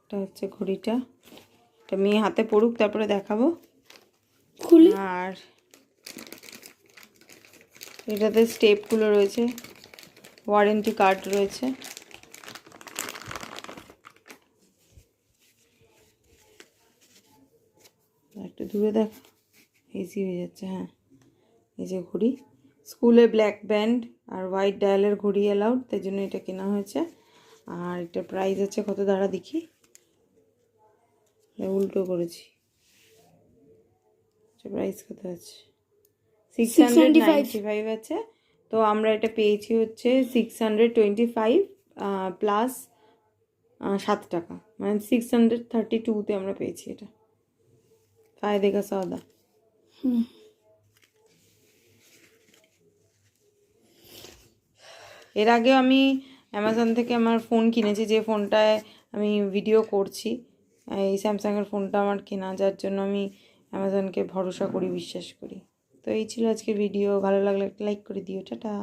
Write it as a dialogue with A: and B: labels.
A: এটা হচ্ছে ঘড়িটা, এটা মেয়ে হাতে পড়ুক তারপরে দেখাবো। আর এটাতে স্টেপগুলো রয়েছে, ওয়ারেন্টি কার্ড রয়েছে। একটু দূরে দেখ, ইজি হয়ে যাচ্ছে। হ্যাঁ, এই যে ঘড়ি, স্কুলে ব্ল্যাক ব্যান্ড আর হোয়াইট ডায়ালের ঘড়ি অ্যালাউড, তাই জন্য এটা কেনা হয়েছে। আর এটার প্রাইস আছে কত দাঁড়া দেখি, উল্টো করেছি, প্রাইস কত আছে 695 আছে। তো আমরা এটা পেয়েছি হচ্ছে 625 প্লাস 7 টাকা, মানে 632-তে আমরা পেয়েছি এটা। ফায়দে কা সৌদা। এর আগেও আমি অ্যামাজন থেকে আমার ফোন কিনেছি, যে ফোনটায় আমি ভিডিও করছি। এই স্যামসাংয়ের ফোনটা আমার কেনা, যার জন্য আমি অ্যামাজনকে ভরসা করি, বিশ্বাস করি। তো এই ছিল আজকের ভিডিও, ভালো লাগলে একটা লাইক করে দিও, টাটা।